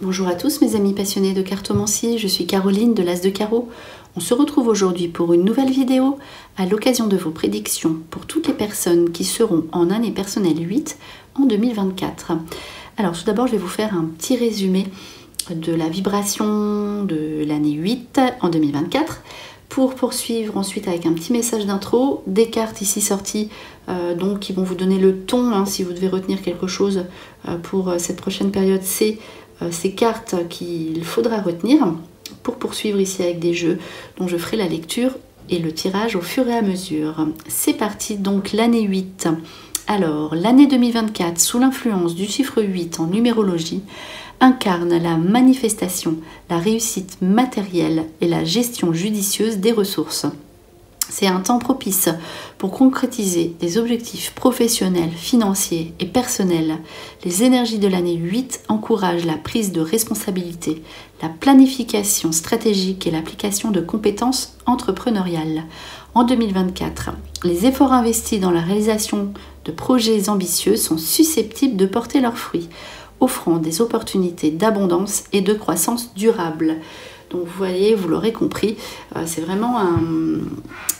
Bonjour à tous mes amis passionnés de cartomancie, je suis Caroline de l'As de Carreau. On se retrouve aujourd'hui pour une nouvelle vidéo à l'occasion de vos prédictions pour toutes les personnes qui seront en année personnelle 8 en 2024. Alors tout d'abord je vais vous faire un petit résumé de la vibration de l'année 8 en 2024 pour poursuivre ensuite avec un petit message d'intro, des cartes ici sorties donc qui vont vous donner le ton si vous devez retenir quelque chose pour cette prochaine période, c'est ces cartes qu'il faudra retenir pour poursuivre ici avec des jeux dont je ferai la lecture et le tirage au fur et à mesure. C'est parti, donc l'année 8. Alors, l'année 2024, sous l'influence du chiffre 8 en numérologie, incarne la manifestation, la réussite matérielle et la gestion judicieuse des ressources. C'est un temps propice pour concrétiser des objectifs professionnels, financiers et personnels. Les énergies de l'année 8 encouragent la prise de responsabilité, la planification stratégique et l'application de compétences entrepreneuriales. En 2024, les efforts investis dans la réalisation de projets ambitieux sont susceptibles de porter leurs fruits, offrant des opportunités d'abondance et de croissance durable. Donc vous voyez, vous l'aurez compris, c'est vraiment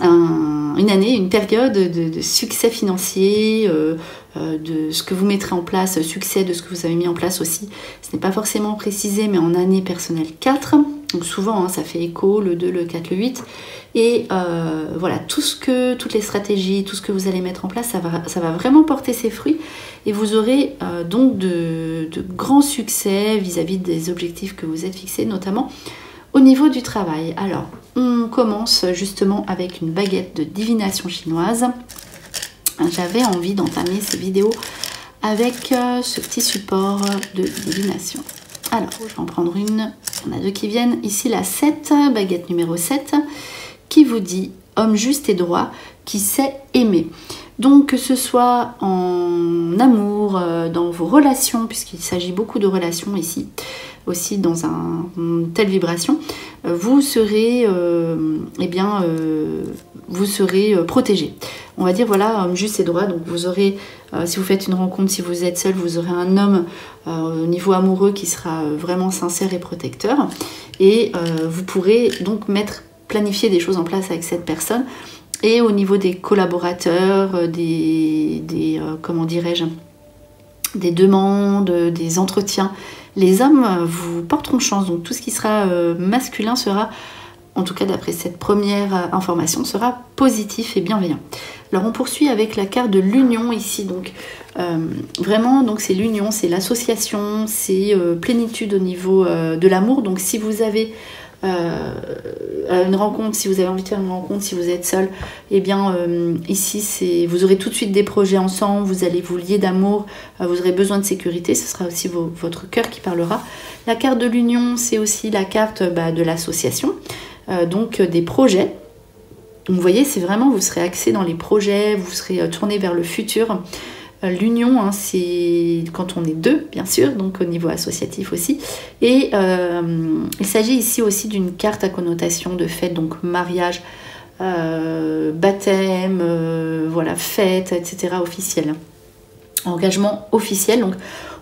une année, une période de succès financier, de ce que vous mettrez en place, succès de ce que vous avez mis en place aussi. Ce n'est pas forcément précisé, mais en année personnelle 4. Donc souvent, ça fait écho, le 2, le 4, le 8. Et voilà, toutes les stratégies, tout ce que vous allez mettre en place, ça va vraiment porter ses fruits. Et vous aurez donc de grands succès vis-à-vis des objectifs que vous êtes fixés, notamment au niveau du travail. Alors, on commence justement avec une baguette de divination chinoise. J'avais envie d'entamer ces vidéos avec ce petit support de divination. Alors, je vais en prendre une. Il y en a deux qui viennent. Ici, la 7, baguette numéro 7, qui vous dit « Homme juste et droit qui sait aimer ». Donc, que ce soit en amour, dans vos relations, puisqu'il s'agit beaucoup de relations ici, aussi dans une telle vibration, vous serez, vous serez protégé. On va dire, voilà, homme juste et droit. Donc, vous aurez, si vous faites une rencontre, si vous êtes seul, vous aurez un homme au niveau amoureux qui sera vraiment sincère et protecteur. Et vous pourrez donc planifier des choses en place avec cette personne. Et au niveau des collaborateurs, comment dirais-je, des demandes, des entretiens, les hommes vous porteront chance. Donc tout ce qui sera masculin sera, en tout cas d'après cette première information, sera positif et bienveillant. Alors on poursuit avec la carte de l'union ici. Donc vraiment, donc c'est l'union, c'est l'association, c'est plénitude au niveau de l'amour. Donc si vous avez une rencontre, si vous avez envie de faire une rencontre, si vous êtes seul, eh bien ici vous aurez tout de suite des projets ensemble, vous allez vous lier d'amour, vous aurez besoin de sécurité, ce sera aussi votre cœur qui parlera. La carte de l'union, c'est aussi la carte de l'association, donc des projets. Donc, vous voyez, c'est vraiment, vous serez axé dans les projets, vous serez tourné vers le futur. L'union, c'est quand on est deux, bien sûr, donc au niveau associatif aussi. Et il s'agit ici aussi d'une carte à connotation de fête, donc mariage, baptême, voilà, fête, etc. officielle. Engagement officiel. Donc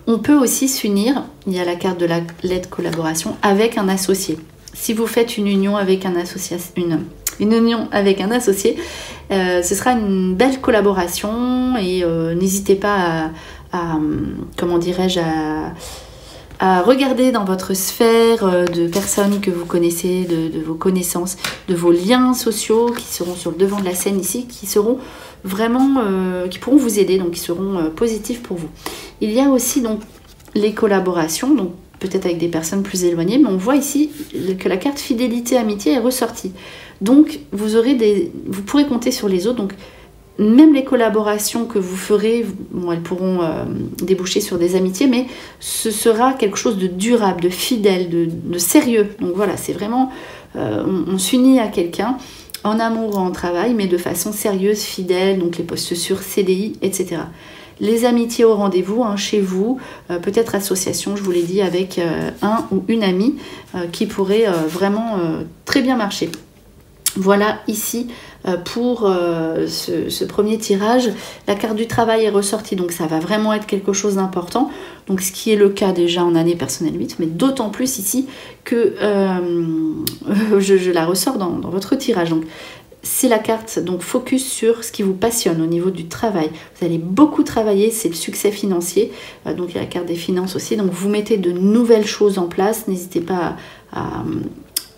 on peut aussi s'unir, il y a la carte de la lettre collaboration, avec un associé. Si vous faites une union avec un associé, une union avec un associé, ce sera une belle collaboration et n'hésitez pas comment dirais-je, à regarder dans votre sphère de personnes que vous connaissez, de vos connaissances, de vos liens sociaux qui seront sur le devant de la scène ici, qui seront vraiment, qui pourront vous aider, donc qui seront positifs pour vous. Il y a aussi donc les collaborations, donc peut-être avec des personnes plus éloignées, mais on voit ici que la carte fidélité amitié est ressortie. Donc vous pourrez compter sur les autres. Donc même les collaborations que vous ferez, bon, elles pourront déboucher sur des amitiés, mais ce sera quelque chose de durable, de fidèle, de sérieux. Donc voilà, c'est vraiment, on s'unit à quelqu'un en amour ou en travail, mais de façon sérieuse, fidèle, donc les postes sur CDI, etc. Les amitiés au rendez-vous, chez vous, peut-être association, je vous l'ai dit, avec un ou une amie qui pourrait vraiment très bien marcher. Voilà ici pour ce premier tirage. La carte du travail est ressortie, donc ça va vraiment être quelque chose d'important. Donc ce qui est le cas déjà en année personnelle 8, mais d'autant plus ici que je la ressors dans votre tirage. Donc c'est la carte donc focus sur ce qui vous passionne au niveau du travail. Vous allez beaucoup travailler, c'est le succès financier. Donc il y a la carte des finances aussi. Donc vous mettez de nouvelles choses en place. N'hésitez pas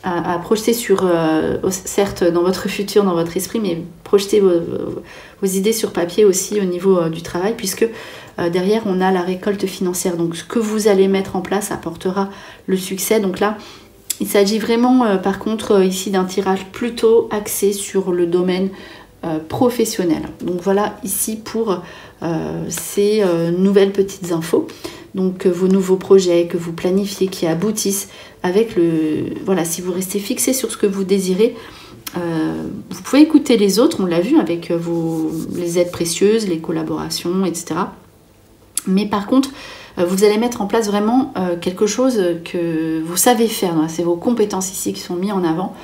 à projeter sur, certes dans votre futur, dans votre esprit, mais projeter vos idées sur papier aussi au niveau du travail, puisque derrière on a la récolte financière. Donc ce que vous allez mettre en place apportera le succès. Donc là, il s'agit vraiment par contre ici d'un tirage plutôt axé sur le domaine professionnel. Donc voilà ici pour ces nouvelles petites infos. Donc vos nouveaux projets que vous planifiez, qui aboutissent avec le... Voilà, si vous restez fixé sur ce que vous désirez, vous pouvez écouter les autres, on l'a vu avec les aides précieuses, les collaborations, etc. Mais par contre, vous allez mettre en place vraiment quelque chose que vous savez faire. C'est vos compétences ici qui sont mises en avant.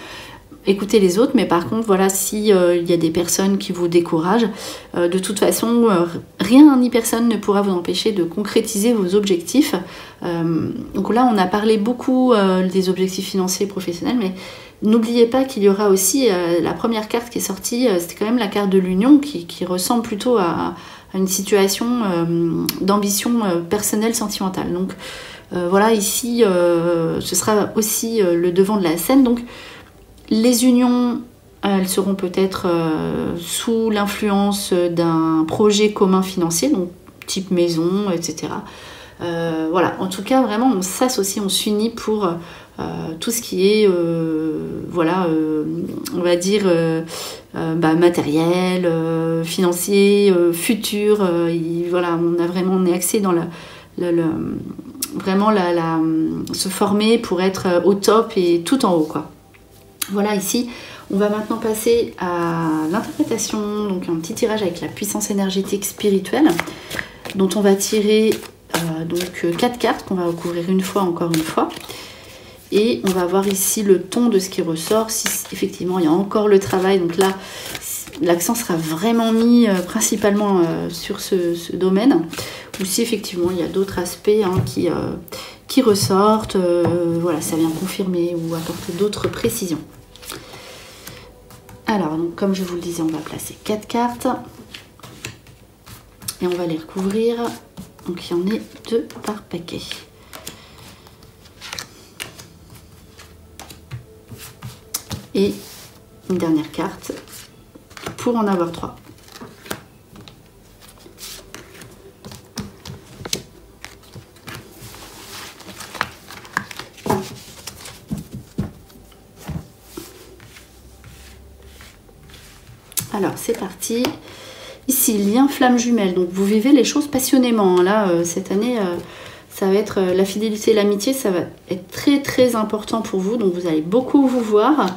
Écoutez les autres, mais par contre, voilà, s'il y a des personnes qui vous découragent, de toute façon, rien ni personne ne pourra vous empêcher de concrétiser vos objectifs. Donc là, on a parlé beaucoup des objectifs financiers et professionnels, mais n'oubliez pas qu'il y aura aussi la première carte qui est sortie, c'était quand même la carte de l'union, qui ressemble plutôt à une situation d'ambition personnelle, sentimentale. Donc voilà, ici, ce sera aussi le devant de la scène. Donc, les unions, elles seront peut-être sous l'influence d'un projet commun financier, donc type maison, etc. Voilà, en tout cas, vraiment, on s'associe, on s'unit pour tout ce qui est, voilà, on va dire, matériel, financier, futur. Voilà, on est axé dans vraiment se former pour être au top et tout en haut, quoi. Voilà, ici, on va maintenant passer à l'interprétation, donc un petit tirage avec la puissance énergétique spirituelle, dont on va tirer 4 cartes qu'on va recouvrir encore une fois. Et on va voir ici le ton de ce qui ressort, si effectivement il y a encore le travail. Donc là, l'accent sera vraiment mis principalement sur ce domaine, ou si effectivement il y a d'autres aspects qui ressortent, voilà, ça vient confirmer ou apporter d'autres précisions. Alors, donc, comme je vous le disais, on va placer 4 cartes et on va les recouvrir. Donc, il y en a 2 par paquet. Et une dernière carte pour en avoir 3. Alors, c'est parti. Ici, lien flamme jumelle. Donc, vous vivez les choses passionnément. Là, cette année, ça va être la fidélité et l'amitié. Ça va être très, très important pour vous. Donc, vous allez beaucoup vous voir.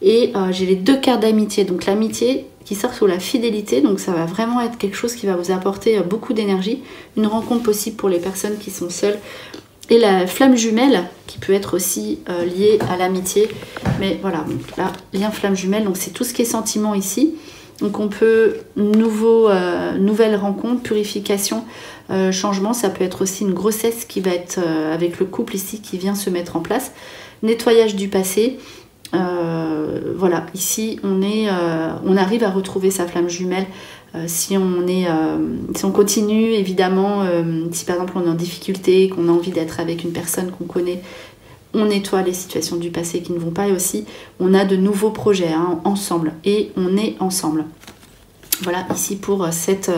Et j'ai les 2 cartes d'amitié. Donc, l'amitié qui sort sur la fidélité. Donc, ça va vraiment être quelque chose qui va vous apporter beaucoup d'énergie. Une rencontre possible pour les personnes qui sont seules. Et la flamme jumelle, qui peut être aussi liée à l'amitié. Mais voilà, donc là, lien flamme jumelle, donc c'est tout ce qui est sentiment ici. Donc on peut, nouvelle rencontre, purification, changement. Ça peut être aussi une grossesse qui va être avec le couple ici, qui vient se mettre en place. Nettoyage du passé. Voilà, ici, on arrive à retrouver sa flamme jumelle. Si on continue, évidemment, si par exemple on est en difficulté, qu'on a envie d'être avec une personne qu'on connaît, on nettoie les situations du passé qui ne vont pas, et aussi on a de nouveaux projets ensemble, et on est ensemble. Voilà, ici pour cette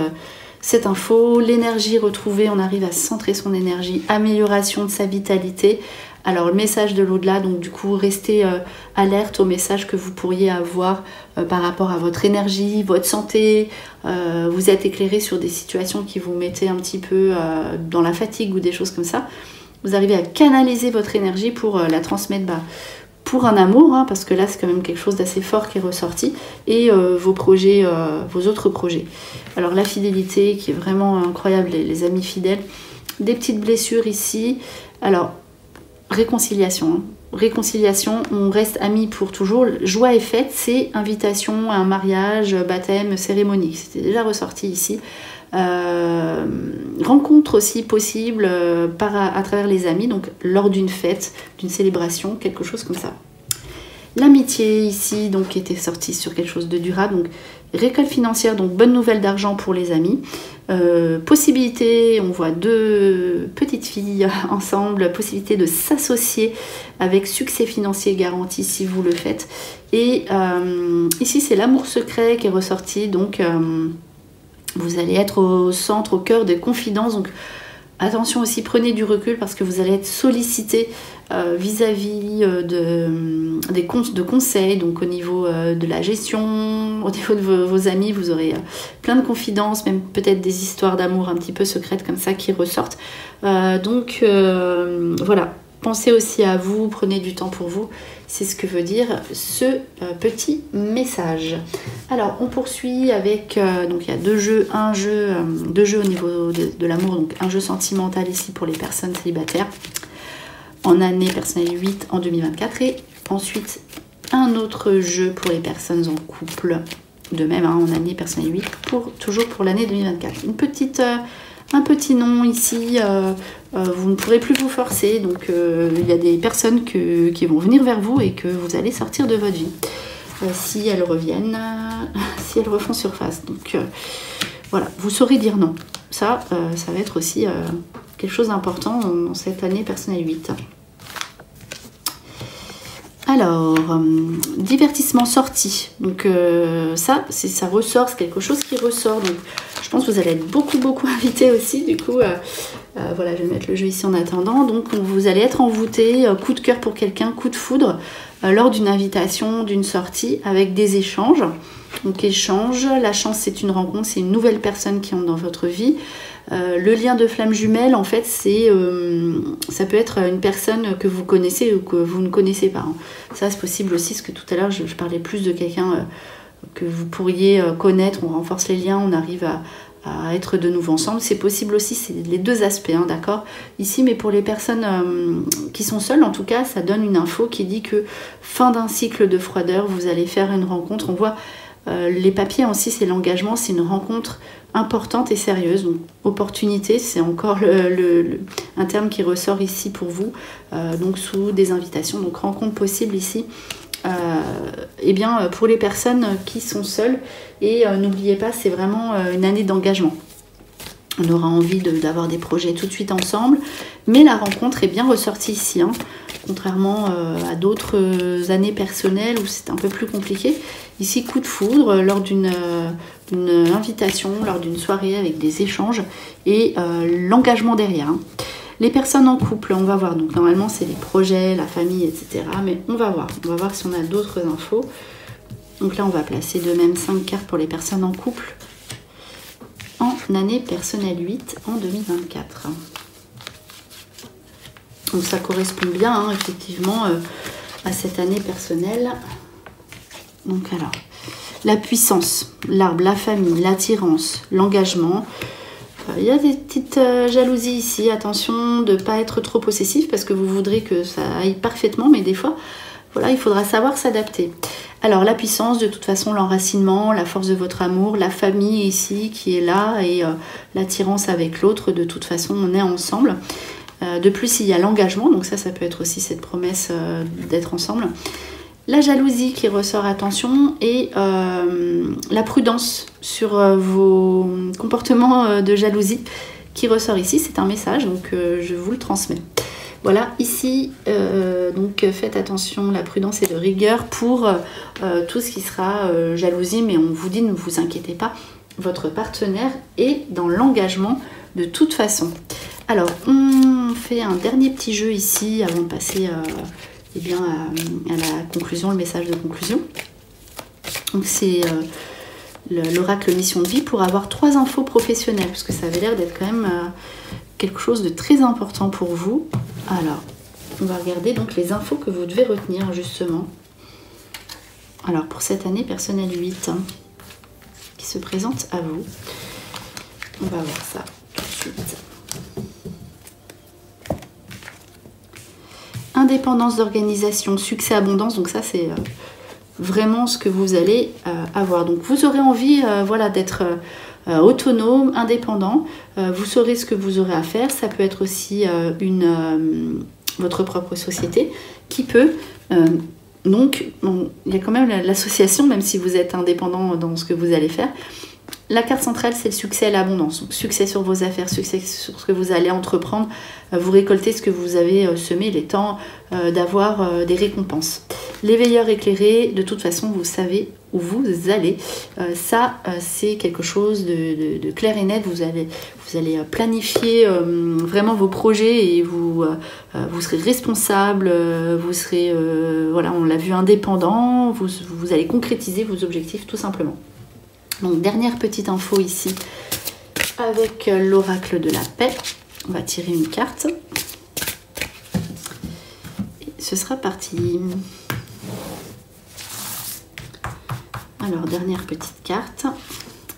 info, l'énergie retrouvée, on arrive à centrer son énergie, amélioration de sa vitalité. Alors le message de l'au-delà, donc du coup restez alerte aux messages que vous pourriez avoir par rapport à votre énergie, votre santé. Vous êtes éclairé sur des situations qui vous mettaient un petit peu dans la fatigue ou des choses comme ça. Vous arrivez à canaliser votre énergie pour la transmettre pour un amour, parce que là c'est quand même quelque chose d'assez fort qui est ressorti, et vos projets, vos autres projets. Alors la fidélité qui est vraiment incroyable, les amis fidèles. Des petites blessures ici. Alors réconciliation. Hein. Réconciliation, on reste amis pour toujours. Joie et fête, c'est invitation à un mariage, baptême, cérémonie. C'était déjà ressorti ici. Rencontre aussi possible à travers les amis, donc lors d'une fête, d'une célébration, quelque chose comme ça. L'amitié ici, donc qui était sortie sur quelque chose de durable, donc récolte financière, donc bonne nouvelle d'argent pour les amis. Possibilité, on voit 2 petites filles ensemble, possibilité de s'associer avec succès financier garanti si vous le faites. Et ici c'est l'amour secret qui est ressorti, donc vous allez être au centre, au cœur des confidences. Donc attention aussi, prenez du recul parce que vous allez être sollicité vis-à-vis de conseils, donc au niveau de la gestion, au niveau de vos amis, vous aurez plein de confidences, même peut-être des histoires d'amour un petit peu secrètes comme ça qui ressortent. Donc voilà, pensez aussi à vous, prenez du temps pour vous, c'est ce que veut dire ce petit message. Alors on poursuit avec, donc il y a 2 jeux, deux jeux au niveau de l'amour, donc un jeu sentimental ici pour les personnes célibataires, en année personnelle 8 en 2024, et ensuite un autre jeu pour les personnes en couple, de même hein, en année personnelle 8, toujours pour l'année 2024. Un petit nom ici, vous ne pourrez plus vous forcer, donc il y a des personnes qui vont venir vers vous et que vous allez sortir de votre vie, si elles reviennent, si elles refont surface. Donc voilà, vous saurez dire non. Ça va être aussi quelque chose d'important dans cette année personnelle 8. Alors, divertissement sorti. Donc ça ressort, c'est quelque chose qui ressort. Donc je pense que vous allez être beaucoup invité aussi. Du coup, voilà, je vais mettre le jeu ici en attendant. Donc vous allez être envoûté, coup de cœur pour quelqu'un, coup de foudre, lors d'une invitation, d'une sortie, avec des échanges. Donc échange, la chance c'est une rencontre, c'est une nouvelle personne qui entre dans votre vie. Le lien de flamme jumelle, en fait, ça peut être une personne que vous connaissez ou que vous ne connaissez pas. Hein. Ça, c'est possible aussi, parce que tout à l'heure, je parlais plus de quelqu'un que vous pourriez connaître. On renforce les liens, on arrive à être de nouveau ensemble. C'est possible aussi, c'est les 2 aspects, hein, d'accord ? Ici, mais pour les personnes qui sont seules, en tout cas, ça donne une info qui dit que fin d'un cycle de froideur, vous allez faire une rencontre. On voit les papiers aussi, c'est l'engagement, c'est une rencontre importante et sérieuse. Donc, opportunité, c'est encore un terme qui ressort ici pour vous, donc sous des invitations, donc rencontre possible ici. Et bien pour les personnes qui sont seules, et n'oubliez pas, c'est vraiment une année d'engagement. On aura envie d'avoir des projets tout de suite ensemble, mais la rencontre est bien ressortie ici, hein, contrairement à d'autres années personnelles où c'est un peu plus compliqué. Ici, coup de foudre lors d'une invitation, lors d'une soirée avec des échanges et l'engagement derrière. Hein. Les personnes en couple, on va voir. Donc normalement, c'est les projets, la famille, etc. Mais on va voir. On va voir si on a d'autres infos. Donc là, on va placer de même 5 cartes pour les personnes en couple en année personnelle 8 en 2024. Donc ça correspond bien, hein, effectivement, à cette année personnelle. Donc alors, la puissance, l'arbre, la famille, l'attirance, l'engagement. Il y a des petites jalousies ici. Attention de ne pas être trop possessif parce que vous voudrez que ça aille parfaitement, mais des fois, voilà, il faudra savoir s'adapter. Alors la puissance, de toute façon, l'enracinement, la force de votre amour, la famille ici qui est là et l'attirance avec l'autre, de toute façon, on est ensemble. De plus, il y a l'engagement, donc ça peut être aussi cette promesse d'être ensemble. La jalousie qui ressort, attention, et la prudence sur vos comportements de jalousie qui ressort ici. C'est un message, donc je vous le transmets. Voilà, ici, donc faites attention, la prudence et de rigueur pour tout ce qui sera jalousie, mais on vous dit, ne vous inquiétez pas, votre partenaire est dans l'engagement de toute façon. Alors, on fait un dernier petit jeu ici avant de passer eh bien, à la conclusion, le message de conclusion. Donc c'est l'oracle mission de vie pour avoir 3 infos professionnelles, parce que ça avait l'air d'être quand même quelque chose de très important pour vous. Alors, on va regarder donc les infos que vous devez retenir justement. Alors, pour cette année personnelle 8, hein, qui se présente à vous, on va voir ça tout de suite. indépendance d'organisation, succès, abondance. Donc ça, c'est vraiment ce que vous allez avoir. Donc vous aurez envie voilà, d'être autonome, indépendant. Vous saurez ce que vous aurez à faire. Ça peut être aussi votre propre société qui peut... donc, bon, il y a quand même l'association, même si vous êtes indépendant dans ce que vous allez faire. La carte centrale, c'est le succès et l'abondance. Donc, succès sur vos affaires, succès sur ce que vous allez entreprendre. Vous récoltez ce que vous avez semé, il est temps d'avoir des récompenses. Les veilleurs éclairés, de toute façon, vous savez où vous allez. Ça, c'est quelque chose de clair et net. Vous allez planifier vraiment vos projets et vous serez responsable, vous serez, voilà, on l'a vu, indépendant. Vous allez concrétiser vos objectifs tout simplement. Donc, dernière petite info ici avec l'oracle de la paix. On va tirer une carte. Et ce sera parti. Alors, dernière petite carte.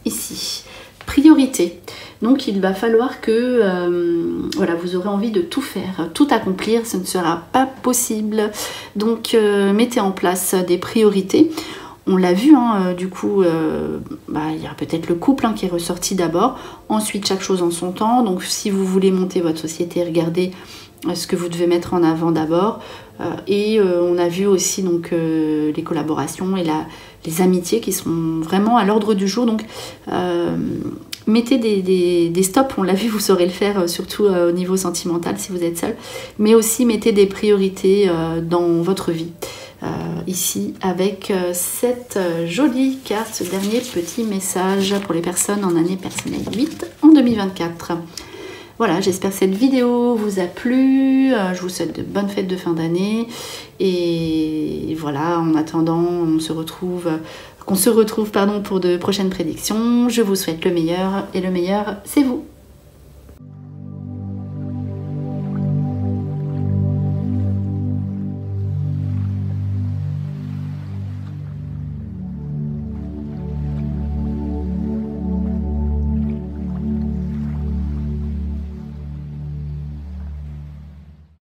Ici, priorité. Donc, il va falloir que voilà, vous aurez envie de tout faire, tout accomplir. Ce ne sera pas possible. Donc, mettez en place des priorités. On l'a vu, hein, du coup, il y a peut-être le couple qui est ressorti d'abord. Ensuite, chaque chose en son temps. Donc, si vous voulez monter votre société, regardez ce que vous devez mettre en avant d'abord. Et on a vu aussi donc, les collaborations et les amitiés qui sont vraiment à l'ordre du jour. Donc, mettez des stops. On l'a vu, vous saurez le faire, surtout au niveau sentimental si vous êtes seul. Mais aussi, mettez des priorités dans votre vie. Ici avec cette jolie carte, ce dernier petit message pour les personnes en année personnelle 8 en 2024. Voilà, j'espère que cette vidéo vous a plu. Je vous souhaite de bonnes fêtes de fin d'année. Et voilà, en attendant, qu'on se retrouve pour de prochaines prédictions. Je vous souhaite le meilleur et le meilleur, c'est vous.